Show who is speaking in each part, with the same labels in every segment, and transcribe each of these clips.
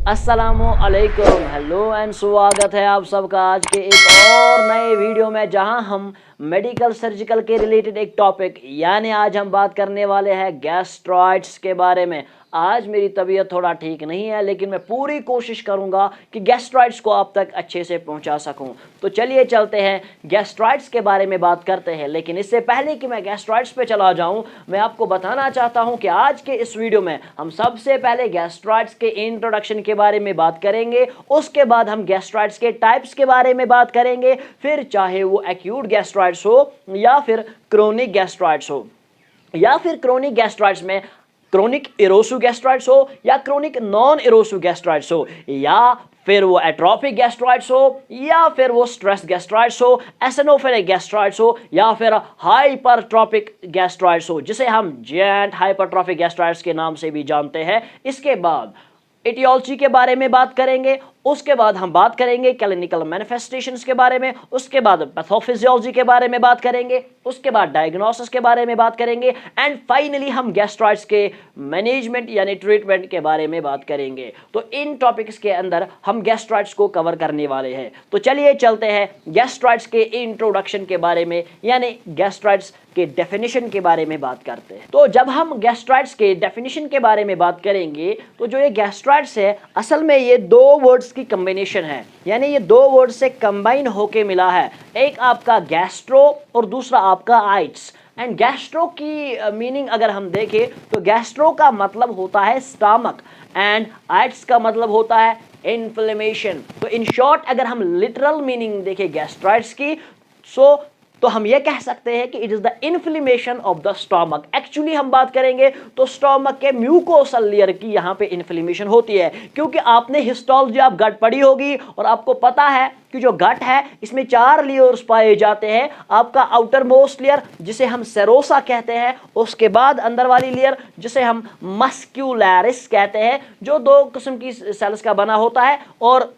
Speaker 1: अस्सलामुअलैकुम, hello and स्वागत है आप सबका आज के एक और नए वीडियो में, जहां हम मेडिकल सर्जिकल के रिलेटेड एक टॉपिक यानी आज हम बात करने वाले हैं गैस्ट्रॉइड्स के बारे में। आज मेरी तबीयत थोड़ा ठीक नहीं है, लेकिन मैं पूरी कोशिश करूंगा कि गैस्ट्रॉइड्स को आप तक अच्छे से पहुंचा सकूं। तो चलिए चलते हैं, गैस्ट्रॉइड्स के बारे में बात करते हैं। लेकिन इससे पहले कि मैं गैस्ट्रॉइड्स पे चला जाऊं, मैं आपको बताना चाहता हूं कि आज के इस वीडियो में हम सबसे पहले गैस्ट्रॉइड्स के इंट्रोडक्शन के बारे में बात करेंगे। उसके बाद हम गैस्ट्रॉइड्स के टाइप्स के बारे में बात करेंगे, फिर चाहे वो एक्यूट गैस्ट्रॉइड्स हो या फिर क्रोनिक गैस्ट्रॉइड्स हो, या फिर क्रोनिक गैस्ट्रॉइड्स में क्रोनिक इरोसिव गैस्ट्रॉइड्स हो या क्रोनिक नॉन इरोसिव गैस्ट्रॉइड्स हो, या फिर वो एट्रोपिक गैस्ट्रॉइड्स हो या फिर वो स्ट्रेस गैस्ट्रॉइड्स हो, एसिनोफिलिक गैस्ट्रॉइड्स हो या फिर हाइपरट्रॉपिक गैस्ट्रॉइड्स हो, जिसे हम जेंट हाइपरट्रॉफिक गैस्ट्रॉइड्स के नाम से भी जानते हैं। इसके बाद एटियोलॉजी के बारे में बात करेंगे, उसके बाद हम बात करेंगे क्लिनिकल मैनिफेस्टेशंस के बारे में, उसके बाद पैथोफिजियोलॉजी के बारे में बात करेंगे, उसके बाद डायग्नोसिस के बारे में बात करेंगे, एंड फाइनली हम गैस्ट्रॉइड्स के मैनेजमेंट यानी ट्रीटमेंट के बारे में बात करेंगे। तो इन टॉपिक्स के अंदर हम गैस्ट्रॉइड्स को कवर करने वाले हैं। तो चलिए चलते हैं गैस्ट्रॉइड्स के इंट्रोडक्शन के बारे में, यानी गैस्ट्रॉइड्स के डेफिनेशन के बारे में बात करते हैं। तो जब हम गैस्ट्रॉइड्स के डेफिनेशन के बारे में बात करेंगे, तो जो ये गैस्ट्रॉइड्स है, असल में ये दो वर्ड्स की कॉम्बिनेशन है, यानी ये दो वर्ड से कंबाइन होके मिला है। एक आपका गैस्ट्रो और दूसरा आपका आइट्स। एंड गैस्ट्रो की मीनिंग अगर हम देखें तो गैस्ट्रो का मतलब होता है स्टमक एंड आइट्स का मतलब होता है इन्फ्लेमेशन। तो इन शॉर्ट अगर हम लिटरल मीनिंग देखें गैस्ट्रॉइड्स की, तो हम ये कह सकते हैं कि it is the inflammation of the stomach. Actually हम बात करेंगे तो स्टमक के म्यूकोसल लेयर की यहाँ पे इन्फ्लेमेशन होती है, क्योंकि आपने हिस्टोलॉजी आप गट पढ़ी होगी और आपको पता है कि जो गट है इसमें 4 लेयर्स पाए जाते हैं। आपका आउटर मोस्ट लेयर जिसे हम सेरोसा कहते हैं, उसके बाद अंदर वाली लेयर जिसे हम मस्क्यूलरिस कहते हैं, जो 2 किस्म की सेल्स का बना होता है और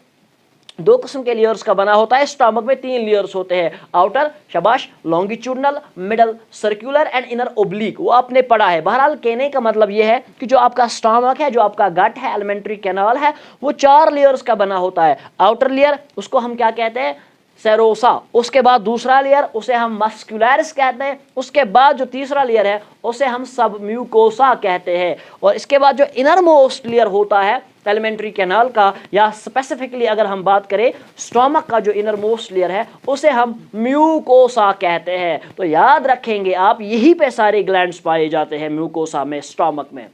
Speaker 1: 2 किस्म के लेयर्स का बना होता है। स्टमक में 3 लेयर्स होते हैं, आउटर शाबाश, longitudinal, middle circular and inner oblique. वो आपने पढ़ा है। बहरहाल कहने का मतलब ये है कि जो आपका स्टमक है, जो आपका गट है, एलिमेंट्री कैनाल है, वो 4 लेयर्स का बना होता है। आउटर लेयर उसको हम क्या कहते हैं, सेरोसा। उसके बाद दूसरा लेयर उसे हम मस्कुलरिस कहते हैं। उसके बाद जो तीसरा लेयर है उसे हम सब म्यूकोसा कहते हैं। और इसके बाद जो इनर मोस्ट लेयर होता है एलिमेंट्री कैनाल का, या स्पेसिफिकली अगर हम बात करें स्टमक का जो इनर मोस्ट लेयर है, उसे हम म्यूकोसा कहते हैं। तो याद रखेंगे आप, यहीं पे सारे ग्लैंड्स पाए जाते हैं म्यूकोसा में, स्टमक में।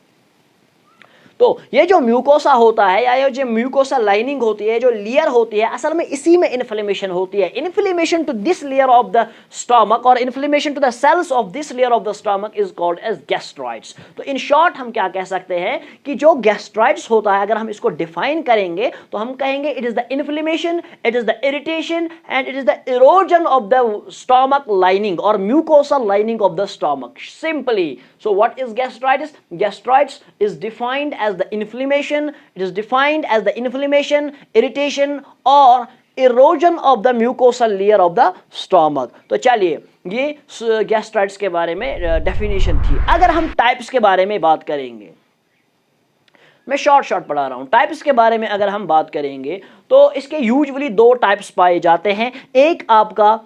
Speaker 1: तो ये जो म्यूकोसा होता है या ये जो म्यूकोसा लाइनिंग होती है, जो लेयर होती है, असल में इसी में इन्फ्लेमेशन होती है। Inflammation to this layer of the stomach और inflammation to the cells of this layer of the stomach is called as gastritis. तो इन शॉर्ट हम क्या कह सकते हैं कि जो गैस्ट्रॉइड्स होता है, अगर हम इसको डिफाइन करेंगे तो हम कहेंगे it is the inflammation, it is the irritation and it is the erosion of the stomach lining और mucosa lining of the stomach, simply. So what is gastritis? Gastritis is defined as the inflammation. It is defined as the inflammation, irritation or erosion of the mucosal layer of the stomach. तो चलिए, ये gastritis के बारे में definition थी। अगर हम types के बारे में बात करेंगे, मैं शॉर्ट पढ़ा रहा हूँ। टाइप्स के बारे में अगर हम बात करेंगे तो इसके यूजुअली 2 टाइप्स पाए जाते हैं। एक आपका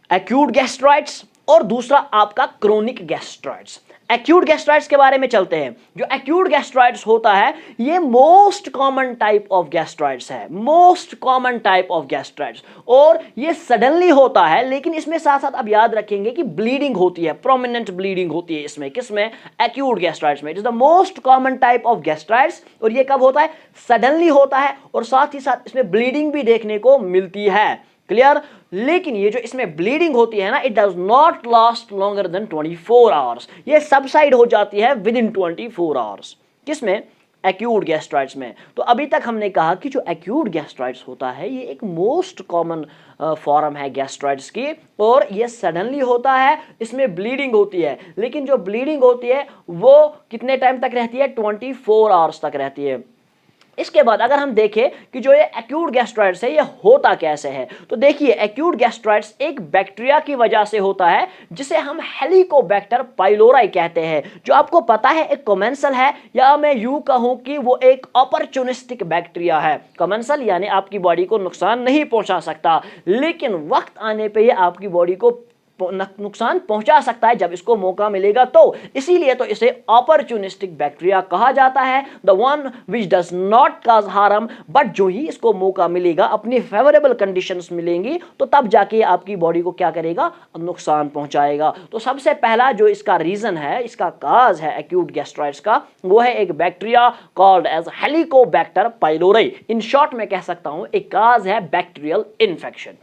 Speaker 1: एक्यूट गैस्ट्राइटिस और दूसरा आपका क्रोनिक गैस्ट्राइटिस। एक्यूट गैस्ट्राइटिस के बारे में चलते हैं। जो एक्यूट गैस्ट्राइटिस होता है, ये most common type of gastritis है, most common type of gastritis, और ये सडनली होता है। लेकिन इसमें साथ साथ आप याद रखेंगे कि ब्लीडिंग होती है, प्रोमिनेंट ब्लीडिंग होती है इसमें। किसमें? एक्यूट गैस्ट्राइटिस में। It is the most common type of gastritis. और ये कब होता है? सडनली होता है, और साथ ही साथ इसमें ब्लीडिंग भी देखने को मिलती है। क्लियर? लेकिन ये जो इसमें ब्लीडिंग होती है ना, it does not last longer than 24 hours. ये सबसाइड हो जाती है विद इन 24 आवर्स। किसमें? एक्यूट गैस्ट्राइटिस में। तो अभी तक हमने कहा कि जो एक्यूट गैस्ट्राइटिस होता है, ये एक मोस्ट कॉमन फॉर्म है गैस्ट्राइटिस की, और ये सडनली होता है, इसमें ब्लीडिंग होती है। लेकिन जो ब्लीडिंग होती है वो कितने टाइम तक रहती है? 24 आवर्स तक रहती है। इसके बाद अगर हम देखें कि जो ये एक्यूट गैस्ट्राइटिस है ये होता कैसे है, तो देखिए एक्यूट गैस्ट्राइटिस एक बैक्टीरिया की वजह से होता है जिसे हम हेलिकोबैक्टर पाइलोराई कहते हैं, जो आपको पता है एक कमेंसल है, या मैं यूं कहूं कि वो एक अपॉर्चुनिस्टिक बैक्टीरिया है। कमेंसल यानी आपकी बॉडी को नुकसान नहीं पहुंचा सकता, लेकिन वक्त आने पर ये आपकी बॉडी को नुकसान पहुंचा सकता है जब इसको मौका मिलेगा, तो इसीलिए तो इसे अपॉर्चुनिस्टिक बैक्टीरिया कहा जाता है, the one which does not cause harm, but जो ही इसको मौका मिलेगा, अपनी फेवरेबल कंडीशंस मिलेंगी, तो तब जाके आपकी बॉडी को क्या करेगा, नुकसान पहुंचाएगा। तो सबसे पहला जो इसका रीजन है, इसका काज है एक्यूट गैस्ट्राइटिस का, वो है एक bacteria called as Helicobacter pylori. In short में कह सकता हूं एक काज है बैक्टीरियल इन्फेक्शन।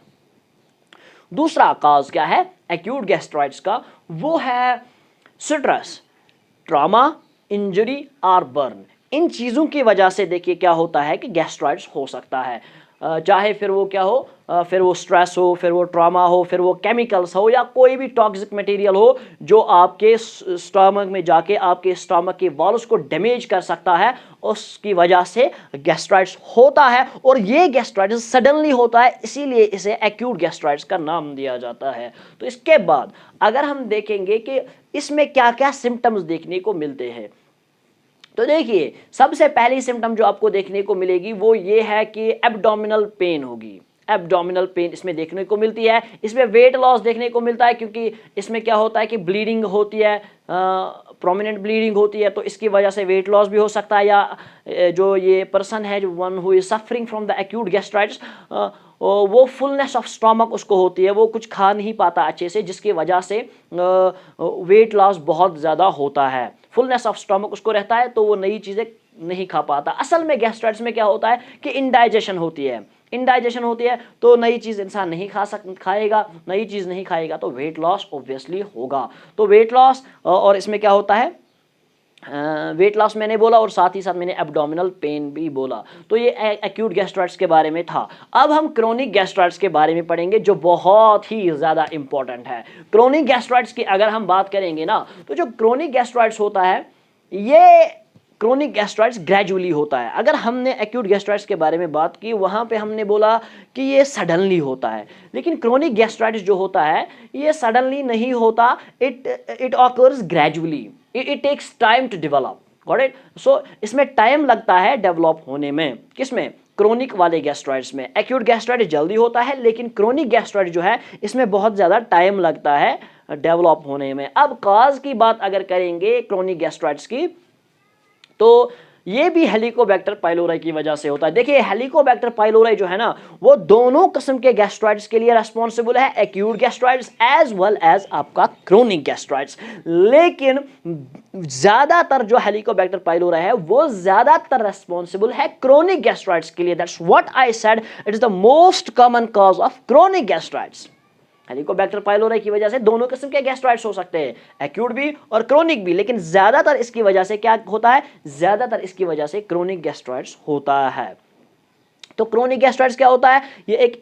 Speaker 1: दूसरा काज क्या है एक्यूट गैस्ट्राइटिस का, वो है स्ट्रेस, ट्रॉमा, इंजरी और बर्न। इन चीज़ों की वजह से देखिए क्या होता है कि गैस्ट्राइटिस हो सकता है, चाहे फिर वो क्या हो, फिर वो स्ट्रेस हो, फिर वो ट्रॉमा हो, फिर वो केमिकल्स हो, या कोई भी टॉक्सिक मटेरियल हो जो आपके स्टमक में जाके आपके स्टमक के वॉल्स को डैमेज कर सकता है, उसकी वजह से गैस्ट्राइटिस होता है। और ये गैस्ट्राइटिस सडनली होता है, इसीलिए इसे एक्यूट गैस्ट्राइटिस का नाम दिया जाता है। तो इसके बाद अगर हम देखेंगे कि इसमें क्या क्या सिम्टम्स देखने को मिलते हैं, तो देखिए सबसे पहली सिम्टम जो आपको देखने को मिलेगी वो ये है कि एब्डोमिनल पेन होगी। एब्डोमिनल पेन इसमें देखने को मिलती है। इसमें वेट लॉस देखने को मिलता है, क्योंकि इसमें क्या होता है कि ब्लीडिंग होती है, प्रोमिनेंट ब्लीडिंग होती है, तो इसकी वजह से वेट लॉस भी हो सकता है। या जो ये पर्सन है, जो one who is suffering from the acute gastritis, वो फुलनेस ऑफ स्टमक उसको होती है, वो कुछ खा नहीं पाता अच्छे से, जिसकी वजह से वेट लॉस बहुत ज़्यादा होता है। फुलनेस ऑफ स्टमक उसको रहता है, तो वो नई चीज़ें नहीं खा पाता। असल में गैस्ट्राइटिस में क्या होता है कि इंडाइजेशन होती है, इंडाइजेशन होती है, तो नई चीज़ इंसान नहीं खाएगा, नई चीज़ नहीं खाएगा तो वेट लॉस ऑब्वियसली होगा। तो वेट लॉस, और इसमें क्या होता है, वेट लॉस मैंने बोला, और साथ ही साथ मैंने एब्डोमिनल पेन भी बोला। तो ये एक्यूट गैस्ट्राइटिस के बारे में था। अब हम क्रोनिक गैस्ट्राइटिस के बारे में पढ़ेंगे, जो बहुत ही ज़्यादा इंपॉर्टेंट है। क्रोनिक गैस्ट्राइटिस की अगर हम बात करेंगे ना, तो जो क्रोनिक गैस्ट्राइटिस होता है, ये क्रोनिक गैस्ट्राइटिस ग्रेजुअली होता है। अगर हमने एक्यूट गैस्ट्राइटिस के बारे में बात की, वहाँ पे हमने बोला कि ये सडनली होता है, लेकिन क्रोनिक गैस्ट्राइटिस जो होता है ये सडनली नहीं होता, it occurs gradually, it takes time to develop, got it. So इसमें टाइम लगता है डेवलप होने में, किसमें, क्रोनिक वाले गैस्ट्राइटिस में। एक्यूट गैस्ट्राइटिस जल्दी होता है, लेकिन क्रोनिक गैस्ट्राइटिस जो है इसमें बहुत ज़्यादा टाइम लगता है डेवलप होने में। अब काज की बात अगर करेंगे क्रोनिक गैस्ट्राइटिस की, तो ये भी हेलिकोबैक्टर पाइलोराई की वजह से होता है। देखिए हेलिकोबैक्टर पाइलोराई जो है ना, वो दोनों किस्म के गैस्ट्राइटिस के लिए रेस्पॉन्सिबल है, acute gastritis as well as आपका क्रोनिक गैस्ट्राइटिस। लेकिन ज्यादातर जो हेलिकोबैक्टर पाइलोराई है वो ज्यादातर रेस्पॉन्सिबल है क्रोनिक गैस्ट्राइटिस के लिए। That's what I said, it is the most common cause of chronic gastritis. Helicobacter pylori की वजह से दोनों किस्म के गैस्ट्राइटिस हो सकते हैं, एक्यूट भी और क्रोनिक भी, लेकिन ज्यादातर इसकी वजह से क्या होता है, ज्यादातर इसकी वजह से क्रोनिक गैस्ट्राइटिस होता है। तो क्रोनिक गैस्ट्राइटिस क्या होता है, ये एक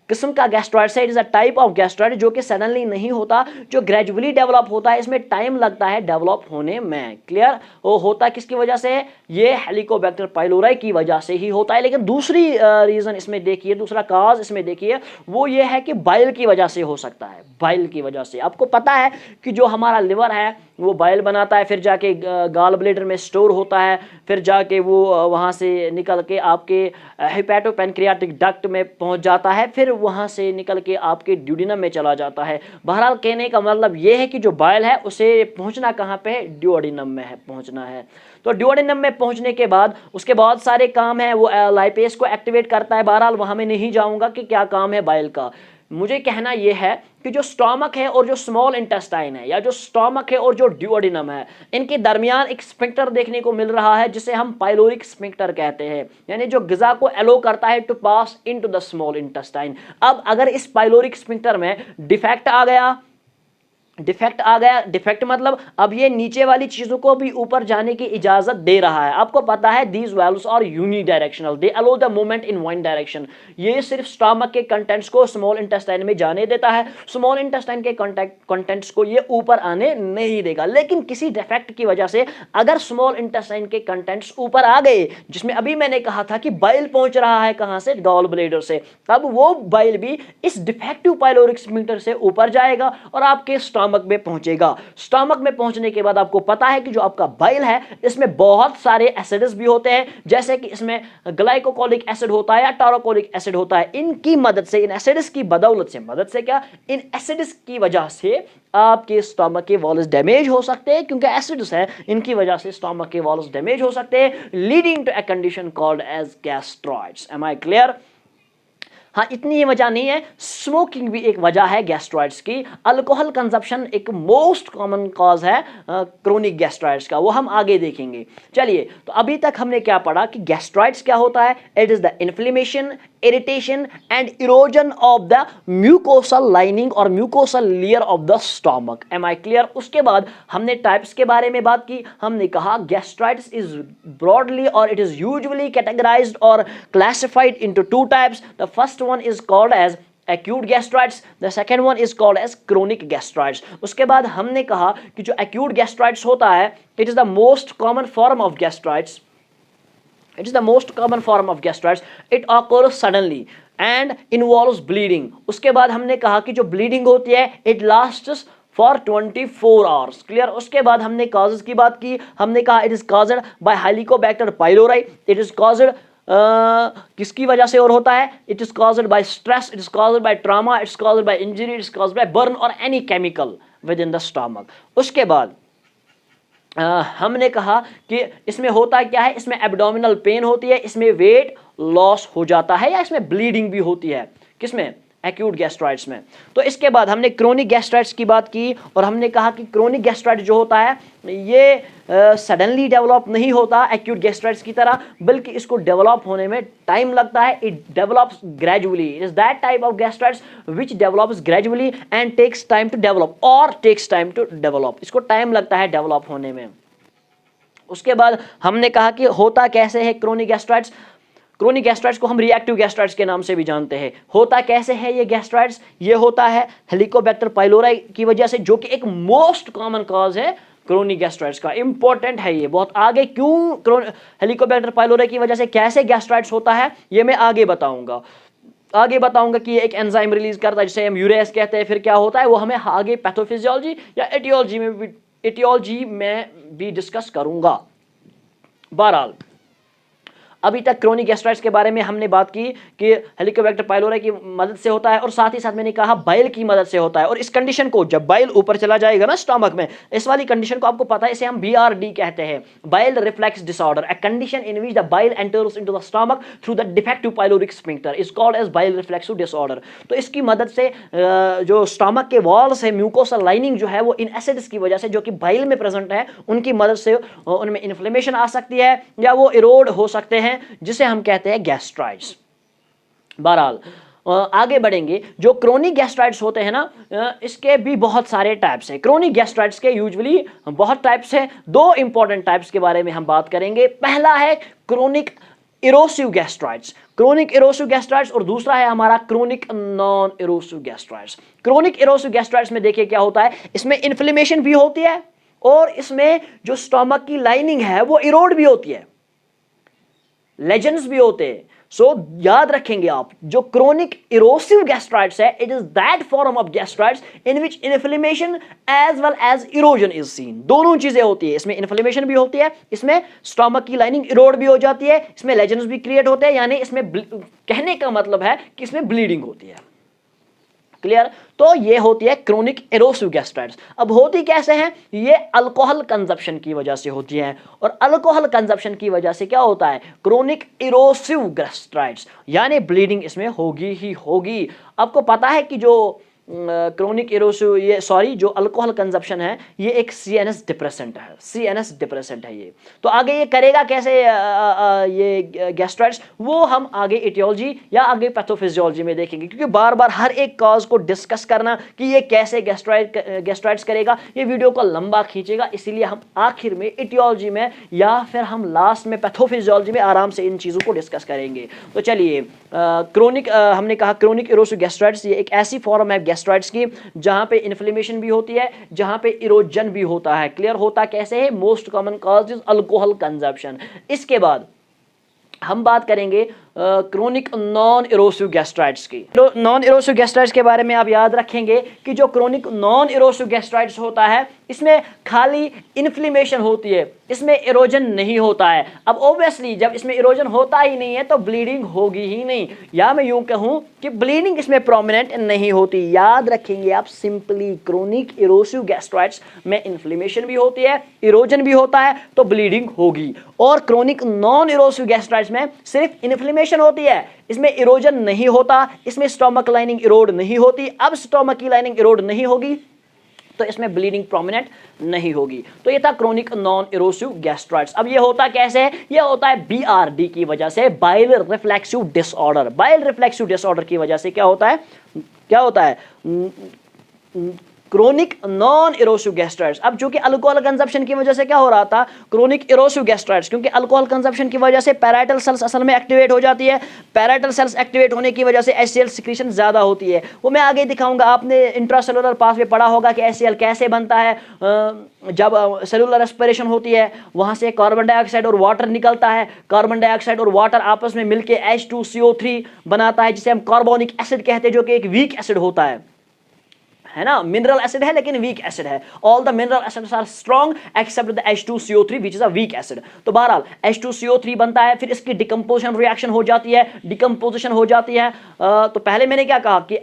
Speaker 1: किस्म का गैस्ट्राइटिस है। It is a type of gastritis जो कि सडनली नहीं होता, जो ग्रेजुअली डेवलप होता है, इसमें टाइम लगता है डेवलप होने में। क्लियर, वो होता किसकी वजह से, ये हेलिकोबैक्टर पाइलोराई की वजह से ही होता है। लेकिन दूसरी रीजन इसमें देखिए, दूसरा काज इसमें देखिए, वो ये है कि बाइल की वजह से हो सकता है। बाइल की वजह से, आपको पता है कि जो हमारा लिवर है वो बाइल बनाता है, फिर जाके गाल ब्लेडर में स्टोर होता है, फिर जाके वो वहाँ से निकल के आपके हेपेटोपेनक्रियाटिक डक्ट में पहुँच जाता है, फिर वहाँ से निकल के आपके ड्यूडिनम में चला जाता है। बहरहाल कहने का मतलब ये है कि जो बाइल है उसे पहुँचना कहाँ पे है, ड्यूडिनम में है पहुँचना है। तो ड्यूडिनम में पहुँचने के बाद उसके बहुत सारे काम है, वो लाइपेज को एक्टिवेट करता है। बहरहाल वहाँ में नहीं जाऊँगा कि क्या काम है बाइल का। मुझे कहना यह है कि जो स्टोमक है और जो स्मॉल इंटेस्टाइन है, या जो स्टोमक है और जो ड्यूओडिनम है, इनके दरमियान एक स्फिंक्टर देखने को मिल रहा है जिसे हम पाइलोरिक स्फिंक्टर कहते हैं, यानी जो गिजा को एलो करता है to pass into the small intestine. अब अगर इस पाइलोरिक स्फिंक्टर में डिफेक्ट आ गया, डिफेक्ट आ गया। डिफेक्ट मतलब अब ये नीचे वाली चीजों को भी ऊपर जाने की इजाजत दे रहा है। आपको पता है these values are unidirectional, they allow the movement in one direction. ये सिर्फ स्टमक के कंटेंट्स को स्मॉल इंटेस्टाइन में जाने देता है, स्मॉल इंटेस्टाइन के कंटेंट्स को ये ऊपर आने नहीं देगा। लेकिन किसी डिफेक्ट की वजह से अगर स्मॉल इंटेस्टाइन के कंटेंट्स ऊपर आ गए, जिसमें अभी मैंने कहा था कि बाइल पहुंच रहा है कहां से, गॉल ब्लैडर से, अब वो बाइल भी इस डिफेक्टिव पाइलोरिक स्फिंक्टर से ऊपर जाएगा और आपके स्टमक में पहुंचेगा। स्टमक में पहुंचने के बाद आपको पता है कि जो आपका बाइल है इसमें बहुत सारे एसिड्स भी होते हैं, जैसे कि इसमें ग्लाइकोकोलिक एसिड होता है या टारोकोलिक एसिड होता है। इनकी मदद से, इन एसिड्स की बदौलत से, मदद से क्या, इन एसिड्स की वजह से आपके स्टमक के वॉल्स डैमेज हो सकते हैं, क्योंकि एसिड्स हैं, इनकी वजह से स्टमक के वॉल्स डैमेज हो सकते हैं, leading to a condition called as gastritis. Am I clear? हाँ, इतनी ही वजह नहीं है, स्मोकिंग भी एक वजह है गैस्ट्रॉइड्स की। अल्कोहल कंजप्शन एक मोस्ट कॉमन कॉज है क्रोनिक गैस्ट्रॉइड्स का, वो हम आगे देखेंगे। चलिए, तो अभी तक हमने क्या पढ़ा कि गैस्ट्रॉइड्स क्या होता है। It is the inflammation, irritation and erosion of the mucosal lining और mucosal layer of the stomach. Am I clear? उसके बाद हमने टाइप्स के बारे में बात की। हमने कहा गैस्ट्राइटिस इज ब्रॉडली और इट इज यूजुअली कैटेगराइज्ड और classified into two types. The first one is called as acute gastritis, the second one is called as chronic gastritis। उसके बाद हमने कहा कि जो acute gastritis होता है, it is the most common form of gastritis, it is the most common form of gastritis, it occurs suddenly and involves bleeding। उसके बाद हमने कहा कि जो bleeding होती है it lasts for 24 hours। Clear? उसके बाद हमने causes की बात की। हमने कहा it is caused by Helicobacter pylori, it is caused किसकी वजह से और होता है, it is caused by stress, it is caused by trauma, it is caused by injury, it is caused by burn और any chemical within the stomach. उसके बाद हमने कहा कि इसमें होता क्या है, इसमें एब्डोमिनल पेन होती है, इसमें वेट लॉस हो जाता है या इसमें ब्लीडिंग भी होती है। किसमें? एक्यूट गैस्ट्राइटिस में। तो इसके बाद हमने क्रोनिक गैस्ट्राइटिस की बात की और हमने कहा कि क्रोनिक गैस्ट्राइटिस जो होता है ये सडनली डेवलप नहीं होता एक्यूट गैस्ट्राइटिस की तरह, बल्कि इसको डेवलप होने में टाइम लगता है। It develops gradually, it is that type of gastritis which develops gradually and takes time to develop, और टेक्स टाइम टू डेवलप, इसको टाइम लगता है डेवलप होने में। उसके बाद हमने कहा कि होता कैसे है क्रोनिक गैस्ट्राइटिस। क्रोनिक गैस्ट्राइटिस को हम रिएक्टिव गैस्ट्राइटिस के नाम से भी जानते हैं। होता कैसे है ये गैस्ट्राइटिस? ये होता है हेलिकोबैक्टर पाइलोरी की वजह से, जो कि एक मोस्ट कॉमन कॉज है क्रोनिक गैस्ट्राइटिस का। इंपॉर्टेंट है ये बहुत। आगे क्यों हेलिकोबैक्टर पाइलोरी की वजह से कैसे गैस्ट्राइटिस होता है ये मैं आगे बताऊंगा। आगे बताऊंगा कि ये एक एंजाइम रिलीज करता है जिसे हम यूरेस कहते हैं। फिर क्या होता है वो हमें आगे पैथोफिजियोलॉजी या एटियोलॉजी में भी डिस्कस करूंगा। बहरहाल, अभी तक क्रोनिक गैस्ट्राइटिस के बारे में हमने बात की कि हेलिकोबैक्टर पाइलोरी की मदद से होता है और साथ ही साथ मैंने कहा बाइल की मदद से होता है। और इस कंडीशन को, जब बाइल ऊपर चला जाएगा ना स्टमक में, इस वाली कंडीशन को आपको पता है, इसे हम BRD कहते हैं, bile reflex disorder, a condition in which the bile enters into the stomach through the defective pyloric sphincter is called as bile reflexive disorder. तो इसकी मदद से जो स्टमक के वॉल्स है, म्यूकोसल लाइनिंग जो है, वो इन एसिड्स की वजह से जो कि बाइल में प्रेजेंट है, उनकी मदद से उनमें इन्फ्लेमेशन आ सकती है या वो इरोड हो सकते हैं, जिसे हम कहते हैं गैस्ट्राइटिस। बहरहाल, आगे बढ़ेंगे। जो क्रोनिक गैस्ट्राइटिस होते हैं ना, इसके भी बहुत सारे टाइप्स हैं। क्रोनिक गैस्ट्राइटिस के यूजुअली बहुत टाइप्स हैं। दो इंपॉर्टेंट टाइप्स के बारे में हम बात करेंगे। पहला है chronic erosive gastritis, chronic erosive gastritis, और दूसरा है हमारा chronic non erosive gastritis. Chronic erosive gastritis में देखिए क्या होता है, इसमें इन्फ्लेमेशन भी होती है और इसमें जो स्टमक की लाइनिंग है वो इरोड भी होती है, लेजेंड्स भी होते हैं। सो याद रखेंगे आप, जो क्रोनिक इरोसिव गैस्ट्राइटिस है, it is that form of gastritis in which inflammation as well as erosion is seen. दोनों चीजें होती है, इसमें इन्फ्लेमेशन भी होती है, इसमें स्टमक की लाइनिंग इरोड भी हो जाती है, इसमें लेजेंड्स भी क्रिएट होते हैं, यानी इसमें कहने का मतलब है कि इसमें ब्लीडिंग होती है। क्लियर? तो ये होती है क्रोनिक इरोसिव गैस्ट्राइटिस। अब होती कैसे हैं? ये अल्कोहल कंजप्शन की वजह से होती है, और अल्कोहल कंजप्शन की वजह से क्या होता है, क्रोनिक इरोसिव गैस्ट्राइटिस, यानी ब्लीडिंग इसमें होगी ही होगी। आपको पता है कि जो क्रोनिक इरोसिव, ये सॉरी जो अल्कोहल कंजप्शन है ये एक CNS डिप्रेसेंट है, CNS डिप्रेसेंट है ये। तो आगे ये करेगा कैसे ये गैस्ट्राइटिस, वो हम आगे इटियोलॉजी या आगे पैथोफिजियोलॉजी में देखेंगे, क्योंकि बार बार हर एक कॉज को डिस्कस करना कि ये कैसे गैस्ट्राइटिस करेगा ये वीडियो को लंबा खींचेगा, इसीलिए हम आखिर में इटियोलॉजी में या फिर हम लास्ट में पैथोफिजियोलॉजी में आराम से इन चीज़ों को डिस्कस करेंगे। तो चलिए क्रोनिक हमने कहा क्रोनिक इरोसिव गैस्ट्राइटिस ये एक ऐसी फॉर्म है गैस्ट्राइटिस की जहां पे इन्फ्लेमेशन भी होती है, जहां पे इरोजन भी होता है। क्लियर होता कैसे है? Most common cause is alcohol consumption. इसके बाद हम बात करेंगे क्रोनिक नॉन इरोसिव गैस्ट्राइटिस की। तो नॉन इरोसिव गैस्ट्राइटिस के बारे में आप याद रखेंगे कि जो क्रोनिक नॉन इरोसिव गैस्ट्राइटिस होता है इसमें खाली इन्फ्लेमेशन होती है, इसमें इरोजन नहीं होता है। अब ऑब्वियसली जब इसमें इरोजन होता ही नहीं है तो ब्लीडिंग होगी ही नहीं, या मैं यूं कहूं कि ब्लीडिंग इसमें प्रोमिनेंट नहीं होती। याद रखेंगे आप सिंपली, क्रोनिक इरोसिव गैस्ट्राइटिस में इन्फ्लेमेशन भी होती है, इरोजन भी होता है, तो ब्लीडिंग होगी। और क्रोनिक नॉन इरोसिव गैस्ट्राइटिस में सिर्फ इन्फ्लेमेशन होती है, इसमें इरोजन नहीं होता, इसमें स्टोमक लाइनिंग इरोड नहीं होती। अब स्टोमक की लाइनिंग इरोड नहीं होगी तो इसमें ब्लीडिंग प्रोमिनेंट नहीं होगी। तो ये था क्रोनिक नॉन इरोसिव गैस्ट्राइटिस। अब ये होता कैसे है? ये होता है BRD की वजह से, bile reflexive disorder. Bile reflexive disorder की वजह से क्या होता है? क्या होता है? Chronic non erosive gastritis. अब चूंकि अल्कोहल कंजप्शन की वजह से क्या हो रहा था? क्रोनिक इरोसिव गैस्ट्राइटिस, क्योंकि अल्कोहल कंजप्शन की वजह से पैराइटल सेल्स असल में एक्टिवेट हो जाती है। पैराइटल सेल्स एक्टिवेट होने की वजह से HCl सिक्रीशन ज्यादा होती है, वो मैं आगे दिखाऊंगा। आपने इंट्रासेलुलर पाथवे पढ़ा होगा कि HCl कैसे बनता है। जब सेलुलर रेस्पिरेशन होती है वहां से कार्बन डाइऑक्साइड और वाटर निकलता है, कार्बन डाइऑक्साइड और वाटर आपस में मिलकर H2CO3 बनाता है, जिसे हम कार्बोनिक एसिड कहते हैं, जो कि एक वीक एसिड होता है ना। मिनरल एसिड है लेकिन वीक एसिड है। All the mineral acids are strong except the H2CO3 which is a weak acid. तो बहरहाल H2CO3 बनता है, फिर इसकी डिकम्पोजिशन रिएक्शन हो जाती है, डिकम्पोजिशन हो जाती है। तो पहले मैंने क्या कहा कि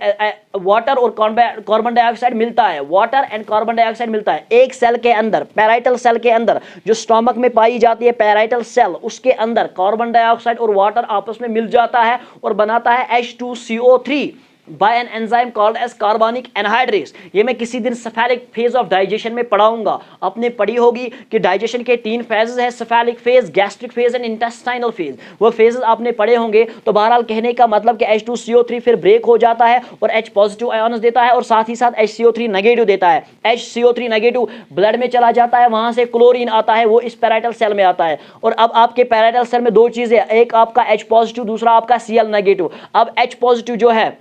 Speaker 1: वाटर और कार्बन डाइऑक्साइड मिलता है, वाटर एंड कार्बन डाइऑक्साइड मिलता है एक सेल के अंदर, पैराइटल सेल के अंदर, जो स्टोमक में पाई जाती है पैराइटल सेल, उसके अंदर कार्बन डाइऑक्साइड और वाटर आपस में मिल जाता है और बनाता है H2CO3 by an enzyme called as carbonic anhydrase। ये मैं किसी दिन cephalic phase of digestion में पढ़ाऊंगा। आपने पढ़ी होगी कि डाइजेशन के 3 फेजेस है, cephalic phase, gastric phase and intestinal phase। वो फेजेस आपने पढ़े होंगे। तो बहरहाल कहने का मतलब कि H2CO3 फिर ब्रेक हो जाता है और H पॉजिटिव आयन्स देता है और साथ ही साथ HCO3 नेगेटिव देता है। HCO3 नेगेटिव ब्लड में चला जाता है, वहां से क्लोरीन आता है, वो इस पैराइटल सेल में आता है। और अब आपके पैराइटल सेल में 2 चीजें, एक आपका H पॉजिटिव, दूसरा आपका Cl नेगेटिव। अब H पॉजिटिव जो है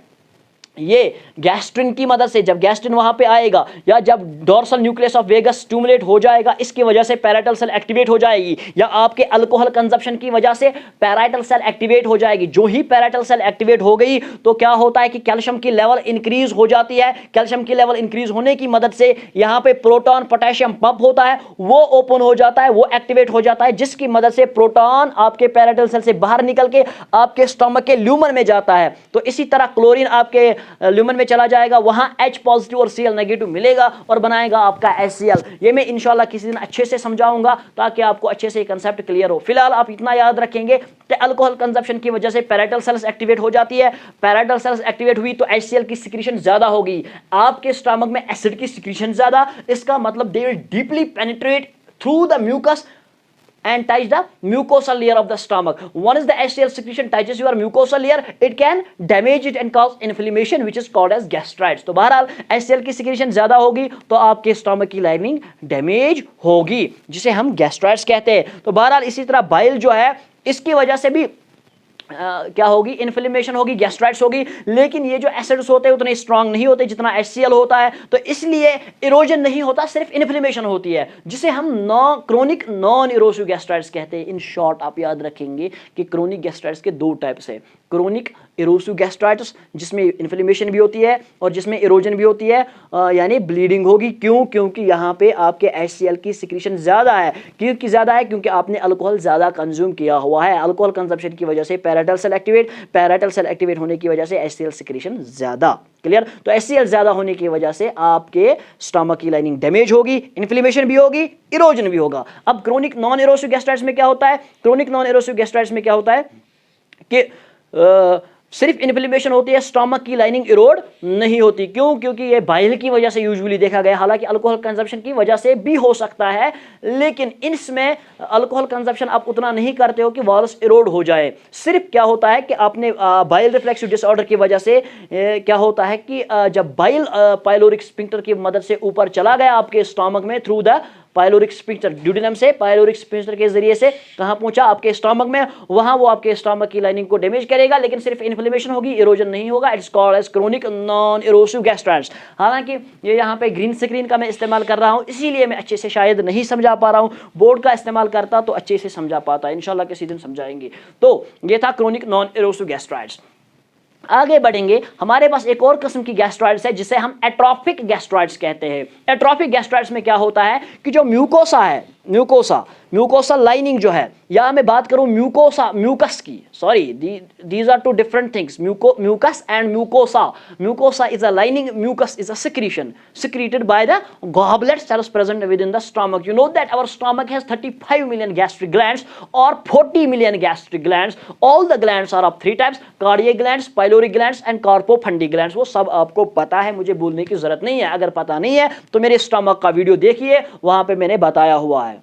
Speaker 1: ये गैस्ट्रिन की मदद से, जब गैस्ट्रिन वहां पे आएगा या जब dorsal nucleus of vagus stimulate हो जाएगा, इसकी वजह से पैराइटल सेल एक्टिवेट हो जाएगी, या आपके अल्कोहल कंजप्शन की वजह से पैराइटल सेल एक्टिवेट हो जाएगी। जो ही पैराइटल सेल एक्टिवेट हो गई तो क्या होता है कि कैल्शियम की लेवल इंक्रीज हो जाती है। कैल्शियम की लेवल इंक्रीज होने की मदद से यहाँ पे प्रोटॉन पोटेशियम पंप होता है, वो ओपन हो जाता है, वो एक्टिवेट हो जाता है, जिसकी मदद से प्रोटॉन आपके पैराइटल सेल से बाहर निकल के आपके स्टमक के ल्यूमन में जाता है। तो इसी तरह क्लोरीन आपके ल्यूमन में चला जाएगा, वहां H पॉजिटिव और Cl नेगेटिव मिलेगा और बनाएगा आपका HCl। ये मैं इंशाल्लाह किसी दिन अच्छे से समझाऊंगा ताकि आपको अच्छे से कंसेप्ट क्लियर हो। फिलहाल आप इतना याद रखेंगे कि अल्कोहल कंजप्शन की वजह से पैराइटल सेल्स एक्टिवेट हो जाती है। पैराइटल सेल्स एक्टिवेट हुई तो HCl की सिक्रीशन ज्यादा होगी, आपके स्टमक में एसिड की सिक्रीशन ज्यादा। इसका मतलब they will deeply penetrate through the mucus and touch the mucosal layer of the stomach. Once the HCl secretion touches your mucosal layer, it can damage it and cause inflammation which is called as gastritis। तो बहरहाल HCl की secretion ज्यादा होगी तो आपके stomach की lining damage होगी, जिसे हम गैस्ट्राइटिस कहते हैं। तो बहरहाल इसी तरह बाइल जो है इसकी वजह से भी क्या होगी? इन्फ्लेमेशन होगी, गैस्ट्राइटिस होगी। लेकिन ये जो एसिड्स होते हैं उतने स्ट्रांग नहीं होते जितना HCl होता है, तो इसलिए इरोजन नहीं होता, सिर्फ इन्फ्लेमेशन होती है, जिसे हम क्रोनिक नॉन इरोसिव गैस्ट्राइटिस कहते हैं। इन शॉर्ट आप याद रखेंगे कि क्रोनिक गैस्ट्राइटिस के 2 टाइप्स है, क्रोनिक इरोसिव गैस्ट्राइटिस जिसमें इन्फ्लेमेशन भी होती है और जिसमें इरोजन भी होती है, यानी ब्लीडिंग होगी। क्यों? क्योंकि यहाँ पे आपके HCl की सिक्रीशन ज्यादा है। क्योंकि ज्यादा है क्योंकि आपने अल्कोहल ज्यादा कंज्यूम किया हुआ है। अल्कोहल कंजप्शन की वजह से पैराइटल सेल एक्टिवेट होने की वजह से HCl सिक्रीशन ज्यादा। क्लियर? तो HCl ज्यादा होने की वजह से आपके स्टमक की लाइनिंग डैमेज होगी, इन्फ्लेमेशन भी होगी, इरोजन भी होगा। अब क्रोनिक नॉन इरोसिव गैस्ट्राइटिस में क्या होता है? क्रोनिक नॉन इरोसिव गैस्ट्राइटिस में क्या होता है कि सिर्फ इन्फ्लेमेशन होती है, स्टमक की लाइनिंग इरोड नहीं होती। क्यों? क्योंकि ये बाइल की वजह से यूजुअली देखा गया, हालांकि अल्कोहल कंजप्शन की वजह से भी हो सकता है, लेकिन इसमें अल्कोहल कंजप्शन आप उतना नहीं करते हो कि वॉल्स इरोड हो जाए। सिर्फ क्या होता है कि आपने बाइल रिफ्लेक्सिव डिसऑर्डर की वजह से क्या होता है कि जब बाइल पाइलोरिक स्फिंक्टर की मदद से ऊपर चला गया आपके स्टमक में through the pyloric sphincter, duodenum से पाइलोरिक स्फिंक्टर के जरिए से कहां पहुंचा? आपके स्टमक में। वहां वो आपके स्टमक की लाइनिंग को डैमेज करेगा, लेकिन सिर्फ इन्फ्लेमेशन होगी, इरोजन नहीं होगा। It's called as chronic non erosive gastritis. हालांकि ये यहाँ पे ग्रीन स्क्रीन का मैं इस्तेमाल कर रहा हूं, इसीलिए मैं अच्छे से शायद नहीं समझा पा रहा हूं। बोर्ड का इस्तेमाल करता तो अच्छे से समझा पाता, इंशाल्लाह किसी दिन समझाएंगे। तो ये था क्रोनिक नॉन इरोसिव गैस्ट्राइटिस। आगे बढ़ेंगे, हमारे पास एक और किस्म की गैस्ट्राइटिस है जिसे हम एट्रोफिक गैस्ट्राइटिस कहते हैं। एट्रोफिक गैस्ट्राइटिस में क्या होता है कि जो म्यूकोसा है, म्यूकोसा लाइनिंग जो है, या मैं बात करूं म्यूकस की, sorry these are two different things, mucus and mucosa. Mucosa is a lining, mucus is a secretion secreted by the goblet cells present within the stomach. You know that our stomach has 35 million gastric glands or 40 million gastric glands. All the glands are of three types: cardiac glands, pyloric glands and corpophagy glands. वो सब आपको पता है, मुझे बोलने की जरूरत नहीं है। अगर पता नहीं है तो मेरे स्टमक का वीडियो देखिए, वहां पे मैंने बताया हुआ है।